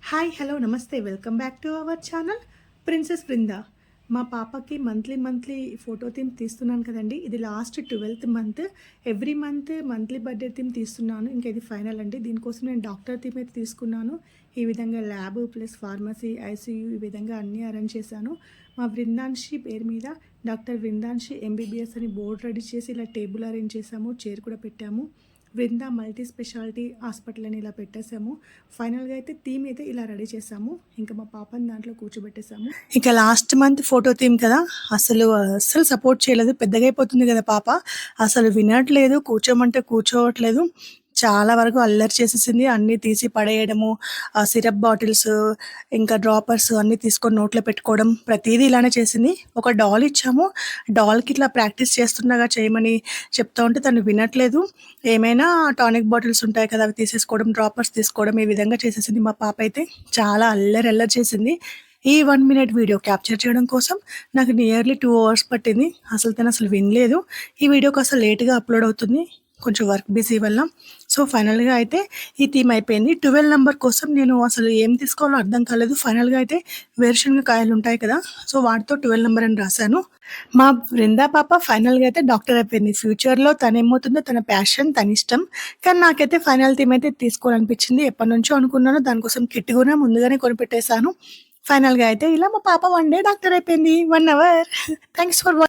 Hi hello నమస్తే welcome back to our channel princess Brinda. మా పాపకి మంత్లీ ఫోటో థీమ్ తీస్తున్నాను కదండి. ఇది last 12th month. Every month monthly birthday theme తీస్తున్నాను. ఇంకా ఇది ఫైనల్ అండి. దీనికోసం నేను డాక్టర్ థీమ్ అయితే తీసుకున్నాను. ఈ విధంగా ల్యాబ్ ప్లస్ ఫార్మసీ, ఐసీయూ ఈ విధంగా అన్నీ అరేంజ్ చేశాను. మా వృందాంశి పేరు మీద డాక్టర్ వృందాంశి ఎంబీబీఎస్ అని బోర్డు రెడీ చేసి ఇలా టేబుల్ అరేంజ్ చేసాము, చైర్ కూడా పెట్టాము. వృందా మల్టీ స్పెషాలిటీ హాస్పిటల్ అని ఇలా పెట్టేసాము. ఫైనల్గా అయితే థీమ్ అయితే ఇలా రెడీ చేసాము. ఇంకా మా పాపని దాంట్లో కూర్చోబెట్టేసాము. ఇక లాస్ట్ మంత్ ఫోటో థీమ్ కదా, అస్సలు సపోర్ట్ చేయలేదు. పెద్దగా అయిపోతుంది కదా పాప, అసలు వినట్లేదు, కూర్చోమంటే కూర్చోవట్లేదు. చాలా వరకు అల్లరి చేసేసింది. అన్నీ తీసి పడేయడము, సిరప్ బాటిల్స్ ఇంకా డ్రాపర్స్ అన్నీ తీసుకొని నోట్లో పెట్టుకోవడం, ప్రతిదీ ఇలానే చేసింది. ఒక డాల్ ఇచ్చాము, డాల్కి ఇట్లా ప్రాక్టీస్ చేస్తుండగా చేయమని చెప్తా ఉంటే తను వినట్లేదు. ఏమైనా టానిక్ బాటిల్స్ ఉంటాయి కదా, అవి తీసేసుకోవడం, డ్రాపర్స్ తీసుకోవడం, ఈ విధంగా చేసేసింది. మా పాప అయితే చాలా అల్లరి చేసింది. ఈ 1 minute వీడియో క్యాప్చర్ చేయడం కోసం నాకు నియర్లీ 2 hours పట్టింది. తను అసలు వినలేదు. ఈ వీడియోకి అసలు లేట్గా అప్లోడ్ అవుతుంది, కొంచెం వర్క్ బిజీ వల్ల. సో ఫైనల్గా అయితే ఈ థీమ్ అయిపోయింది. 12 నెంబర్ కోసం నేను అసలు ఏం తీసుకోవాలో అర్థం కాలేదు. ఫైనల్గా అయితే వేరుశనగ కాయలు ఉంటాయి కదా, సో వాటితో 12 నెంబర్ అని రాశాను. మా బృందా పాప ఫైనల్గా అయితే డాక్టర్ అయిపోయింది. ఫ్యూచర్లో తను ఏమవుతుందో తన ప్యాషన్, తన ఇష్టం. కానీ నాకైతే ఫైనల్ థీమ్ అయితే తీసుకోవాలనిపించింది. ఎప్పటి నుంచో అనుకున్నాను, దానికోసం కిట్ కూడా ముందుగానే కొనిపెట్టేశాను. ఫైనల్గా అయితే ఇలా మా పాప 1 day డాక్టర్ అయిపోయింది. 1 hour. Thanks for